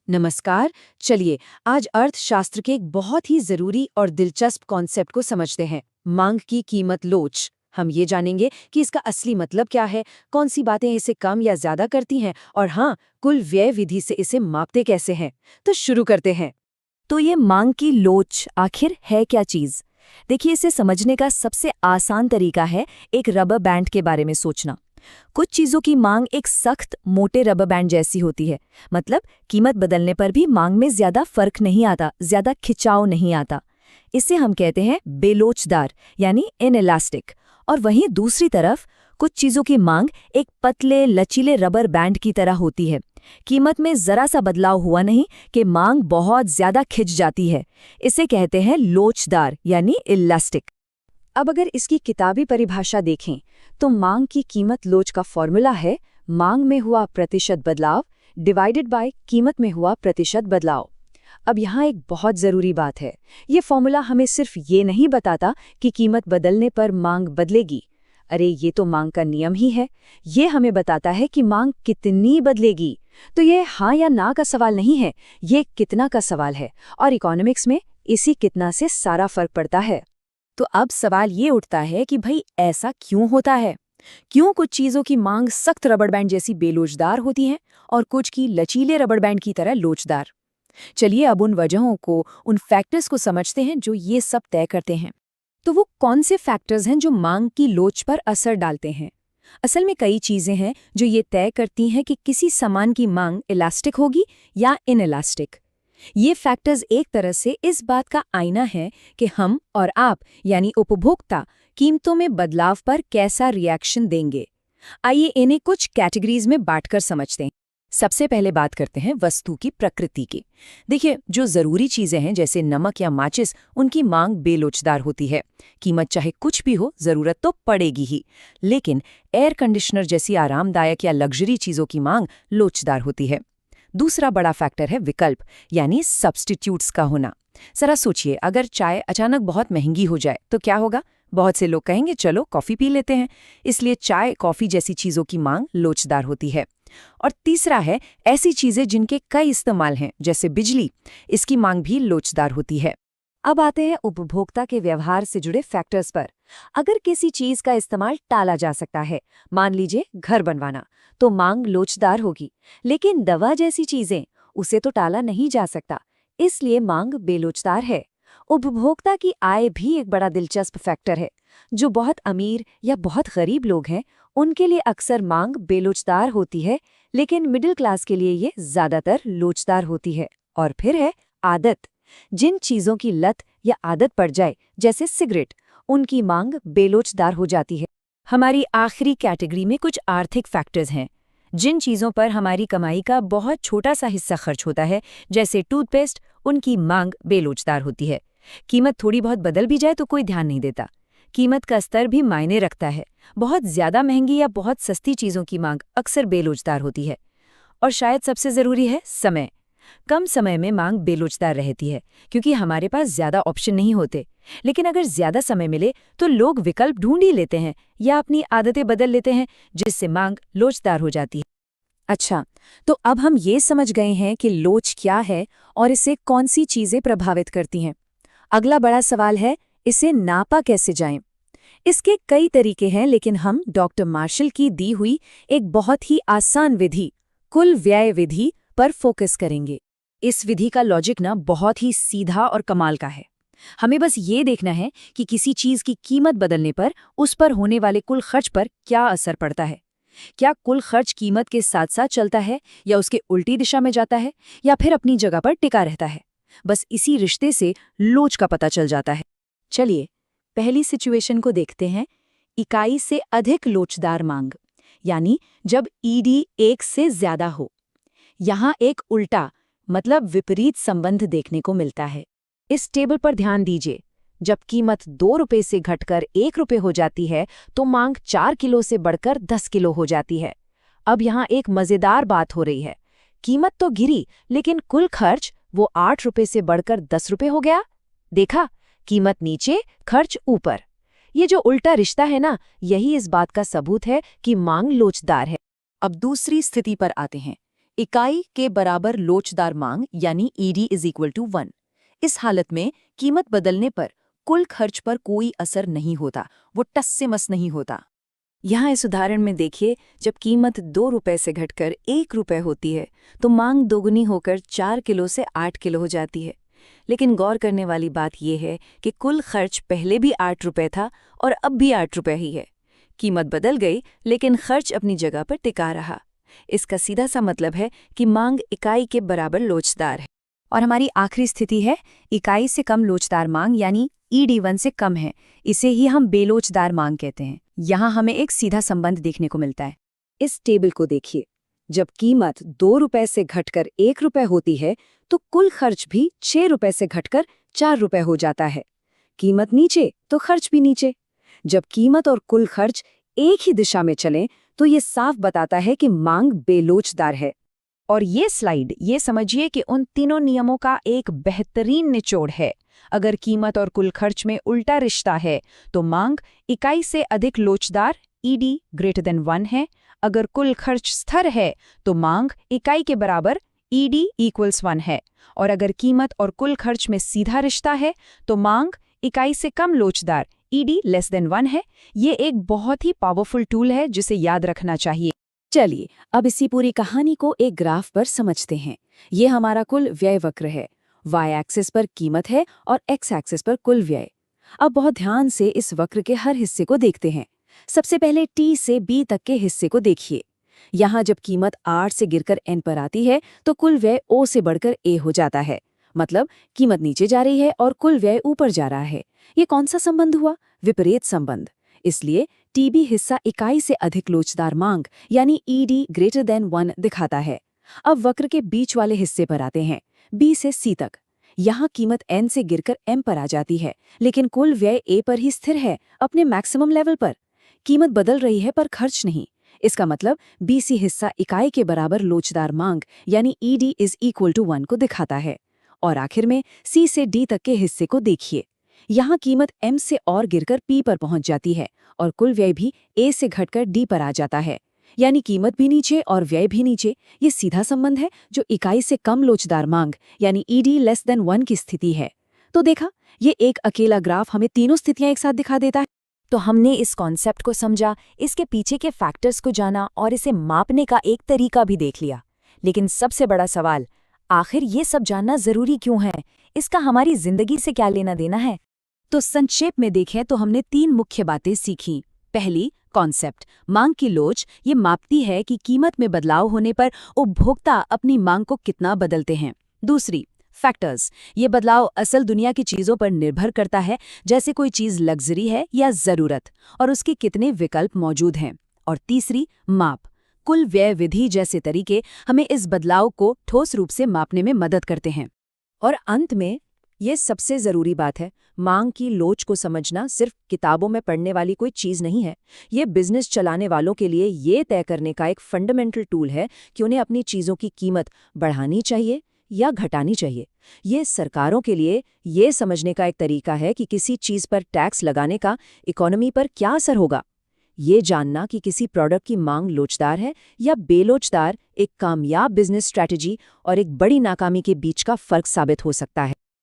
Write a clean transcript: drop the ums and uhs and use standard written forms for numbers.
नमस्कार। चलिए आज अर्थशास्त्र के एक बहुत ही जरूरी और दिलचस्प कॉन्सेप्ट को समझते हैं, मांग की कीमत लोच। हम ये जानेंगे कि इसका असली मतलब क्या है, कौन सी बातें इसे कम या ज्यादा करती हैं, और हाँ, कुल व्यय विधि से इसे मापते कैसे हैं। तो शुरू करते हैं। तो ये मांग की लोच आखिर है क्या चीज? देखिए, इसे समझने का सबसे आसान तरीका है एक रबर बैंड के बारे में सोचना। कुछ चीजों की मांग एक सख्त मोटे रबर बैंड जैसी होती है। मतलब कीमत बदलने पर भी मांग में ज्यादा फर्क नहीं आता, ज्यादा खिंचाव नहीं आता। इसे हम कहते हैं बेलोचदार, यानी इनइलास्टिक। और वहीं दूसरी तरफ कुछ चीजों की मांग एक पतले लचीले रबर बैंड की तरह होती है। कीमत में जरा सा बदलाव हुआ नहीं कि मांग बहुत ज्यादा खिंच जाती है। इसे कहते हैं लोचदार, यानी इलास्टिक। अब अगर इसकी किताबी परिभाषा देखें तो मांग की कीमत लोच का फॉर्मूला है मांग में हुआ प्रतिशत बदलाव डिवाइडेड बाय कीमत में हुआ प्रतिशत बदलाव। अब यहाँ एक बहुत ज़रूरी बात है, ये फॉर्मूला हमें सिर्फ ये नहीं बताता कि कीमत बदलने पर मांग बदलेगी। अरे ये तो मांग का नियम ही है। ये हमें बताता है कि मांग कितनी बदलेगी। तो ये हाँ या ना का सवाल नहीं है, ये कितना का सवाल है। और इकोनॉमिक्स में इसी कितना से सारा फर्क पड़ता है। तो अब सवाल ये उठता है कि भाई ऐसा क्यों होता है? क्यों कुछ चीजों की मांग सख्त रबर बैंड जैसी बेलोचदार होती है और कुछ की लचीले रबर बैंड की तरह लोचदार? चलिए अब उन वजहों को, उन फैक्टर्स को समझते हैं जो ये सब तय करते हैं। तो वो कौन से फैक्टर्स हैं जो मांग की लोच पर असर डालते हैं? असल में कई चीजें हैं जो ये तय करती हैं कि किसी सामान की मांग इलास्टिक होगी या इनइलास्टिक। ये फैक्टर्स एक तरह से इस बात का आईना है कि हम और आप, यानी उपभोक्ता, कीमतों में बदलाव पर कैसा रिएक्शन देंगे। आइए इन्हें कुछ कैटेगरीज में बांटकर समझते हैं। सबसे पहले बात करते हैं वस्तु की प्रकृति की। देखिए, जो जरूरी चीजें हैं जैसे नमक या माचिस, उनकी मांग बेलोचदार होती है। कीमत चाहे कुछ भी हो, जरूरत तो पड़ेगी ही। लेकिन एयर कंडीशनर जैसी आरामदायक या लग्जरी चीजों की मांग लोचदार होती है। दूसरा बड़ा फैक्टर है विकल्प, यानी सब्स्टिट्यूट्स का होना। जरा सोचिए, अगर चाय अचानक बहुत महंगी हो जाए तो क्या होगा? बहुत से लोग कहेंगे चलो कॉफी पी लेते हैं। इसलिए चाय, कॉफी जैसी चीजों की मांग लोचदार होती है। और तीसरा है ऐसी चीजें जिनके कई इस्तेमाल हैं, जैसे बिजली। इसकी मांग भी लोचदार होती है। अब आते हैं उपभोक्ता के व्यवहार से जुड़े फैक्टर्स पर। अगर किसी चीज का इस्तेमाल टाला जा सकता है, मान लीजिए घर बनवाना, तो मांग लोचदार होगी। लेकिन दवा जैसी चीजें, उसे तो टाला नहीं जा सकता, इसलिए मांग बेलोचदार है। उपभोक्ता की आय भी एक बड़ा दिलचस्प फैक्टर है। जो बहुत अमीर या बहुत गरीब लोग हैं, उनके लिए अक्सर मांग बेलोचदार होती है, लेकिन मिडिल क्लास के लिए ये ज्यादातर लोचदार होती है। और फिर है आदत। जिन चीजों की लत या आदत पड़ जाए, जैसे सिगरेट, उनकी मांग बेलोचदार हो जाती है। हमारी आखिरी कैटेगरी में कुछ आर्थिक फैक्टर्स हैं। जिन चीजों पर हमारी कमाई का बहुत छोटा सा हिस्सा खर्च होता है, जैसे टूथपेस्ट, उनकी मांग बेलोचदार होती है। कीमत थोड़ी बहुत बदल भी जाए तो कोई ध्यान नहीं देता। कीमत का स्तर भी मायने रखता है। बहुत ज्यादा महंगी या बहुत सस्ती चीजों की मांग अक्सर बेलोचदार होती है। और शायद सबसे जरूरी है समय। कम समय में मांग बेलोचदार रहती है, क्योंकि हमारे पास ज्यादा ऑप्शन नहीं होते। लेकिन अगर ज्यादा समय मिले तो लोग विकल्प ढूंढ ही लेते हैं या अपनी आदतें बदल लेते हैं, जिससे मांग लोचदार हो जाती है। अच्छा, तो अब हम ये समझ गए हैं कि लोच क्या है और इसे कौन सी चीजें प्रभावित करती हैं। अगला बड़ा सवाल है, इसे नापा कैसे जाए। इसके कई तरीके हैं, लेकिन हम डॉक्टर मार्शल की दी हुई एक बहुत ही आसान विधि, कुल व्यय विधि, पर फोकस करेंगे। इस विधि का लॉजिक ना बहुत ही सीधा और कमाल का है। हमें बस ये देखना है कि किसी चीज की कीमत बदलने पर उस पर होने वाले कुल खर्च पर क्या असर पड़ता है। क्या कुल खर्च कीमत के साथ साथ चलता है, या उसके उल्टी दिशा में जाता है, या फिर अपनी जगह पर टिका रहता है। बस इसी रिश्ते से लोच का पता चल जाता है। चलिए पहली सिचुएशन को देखते हैं, इकाई से अधिक लोचदार मांग, यानी जब ईडी 1 से ज्यादा हो। यहाँ एक उल्टा, मतलब विपरीत संबंध देखने को मिलता है। इस टेबल पर ध्यान दीजिए। जब कीमत 2 रुपए से घटकर 1 रुपए हो जाती है तो मांग 4 किलो से बढ़कर 10 किलो हो जाती है। अब यहाँ एक मजेदार बात हो रही है। कीमत तो गिरी, लेकिन कुल खर्च वो 8 रुपए से बढ़कर 10 रुपए हो गया। देखा, कीमत नीचे, खर्च ऊपर। ये जो उल्टा रिश्ता है ना, यही इस बात का सबूत है कि मांग लोचदार है। अब दूसरी स्थिति पर आते हैं। इकाई के बराबर लोचदार मांग यानी ईडी इज इक्वल टू 1। इस हालत में कीमत बदलने पर कुल खर्च पर कोई असर नहीं होता, वो टस से मस नहीं होता। यहाँ इस उदाहरण में देखिए, जब कीमत 2 रुपए से घटकर 1 रुपए होती है तो मांग दोगुनी होकर 4 किलो से 8 किलो हो जाती है। लेकिन गौर करने वाली बात यह है कि कुल खर्च पहले भी 8 रुपए था और अब भी 8 रुपए ही है। कीमत बदल गई लेकिन खर्च अपनी जगह पर टिका रहा। इसका सीधा सा मतलब है कि मांग इकाई के बराबर लोचदार है। और हमारी आखिरी स्थिति है इकाई से कम लोचदार मांग यानी ED1 से कम है। इसे ही हम बेलोचदार मांग कहते हैं। यहाँ हमें एक सीधा संबंध देखने को मिलता है। इस टेबल को देखिए, जब कीमत 2 रुपए से घटकर 1 रुपए होती है तो कुल खर्च भी 6 रुपए से घटकर 4 रुपए हो जाता है। कीमत नीचे तो खर्च भी नीचे। जब कीमत और कुल खर्च एक ही दिशा में चलें तो ये साफ बताता है कि मांग बेलोचदार है। और ये स्लाइड ये समझिए कि उन तीनों नियमों का एक बेहतरीन निचोड़ है। अगर कीमत और कुल खर्च में उल्टा रिश्ता है तो मांग इकाई से अधिक लोचदार ED ग्रेटर देन 1 है। अगर कुल खर्च स्थिर है तो मांग इकाई के बराबर ED इक्वल्स 1 है। और अगर कीमत और कुल खर्च में सीधा रिश्ता है तो मांग इकाई से कम लोचदार ED लेस देन 1 है। ये एक बहुत ही पावरफुल टूल है जिसे याद रखना चाहिए। चलिए अब इसी पूरी कहानी को एक ग्राफ पर समझते हैं। ये हमारा कुल व्यय वक्र है। Y एक्सिस पर कीमत है और X एक्सिस पर कुल व्यय। अब बहुत ध्यान से इस वक्र के हर हिस्से को देखते हैं। सबसे पहले T से B तक के हिस्से को देखिए। यहाँ जब कीमत 8 से गिरकर N पर आती है तो कुल व्यय O से बढ़कर A हो जाता है। मतलब कीमत नीचे जा रही है और कुल व्यय ऊपर जा रहा है। ये कौन सा संबंध हुआ? विपरीत संबंध। इसलिए TB हिस्सा इकाई से अधिक लोचदार मांग यानी ED ग्रेटर देन 1 दिखाता है। अब वक्र के बीच वाले हिस्से पर आते हैं, B से C तक। यहाँ कीमत N से गिरकर M पर आ जाती है, लेकिन कुल व्यय A पर ही स्थिर है, अपने मैक्सिमम लेवल पर। कीमत बदल रही है पर खर्च नहीं। इसका मतलब BC हिस्सा इकाई के बराबर लोचदार मांग यानी ED इज इक्वल टू 1 को दिखाता है। और आखिर में C से D तक के हिस्से को देखिए। यहाँ कीमत M से और गिरकर P पर पहुंच जाती है और कुल व्यय भी A से घटकर D पर आ जाता है। यानी कीमत भी नीचे और व्यय भी नीचे। ये सीधा संबंध है जो इकाई से कम लोचदार मांग यानी ED लेस देन 1 की स्थिति है। तो देखा, ये एक अकेला ग्राफ हमें तीनों स्थितियां एक साथ दिखा देता है। तो हमने इस कॉन्सेप्ट को समझा, इसके पीछे के फैक्टर्स को जाना और इसे मापने का एक तरीका भी देख लिया। लेकिन सबसे बड़ा सवाल, आखिर ये सब जानना जरूरी क्यों है? इसका हमारी जिंदगी से क्या लेना देना है? तो संक्षेप में देखें तो हमने 3 मुख्य बातें सीखी। पहली, कॉन्सेप्ट मांग की लोच ये मापती है कि कीमत में बदलाव होने पर उपभोक्ता अपनी मांग को कितना बदलते हैं। दूसरी, फैक्टर्स ये बदलाव असल दुनिया की चीज़ों पर निर्भर करता है, जैसे कोई चीज़ लग्जरी है या ज़रूरत, और उसके कितने विकल्प मौजूद हैं। और तीसरी, माप कुल व्यय विधि जैसे तरीके हमें इस बदलाव को ठोस रूप से मापने में मदद करते हैं। और अंत में ये सबसे ज़रूरी बात है, मांग की लोच को समझना सिर्फ किताबों में पढ़ने वाली कोई चीज़ नहीं है। ये बिजनेस चलाने वालों के लिए ये तय करने का एक फंडामेंटल टूल है कि उन्हें अपनी चीज़ों की कीमत बढ़ानी चाहिए या घटानी चाहिए। ये सरकारों के लिए ये समझने का एक तरीका है कि किसी चीज़ पर टैक्स लगाने का इकोनॉमी पर क्या असर होगा। ये जानना कि किसी प्रोडक्ट की मांग लोचदार है या बेलोचदार एक कामयाब बिजनेस स्ट्रैटेजी और एक बड़ी नाकामी के बीच का फ़र्क साबित हो सकता है।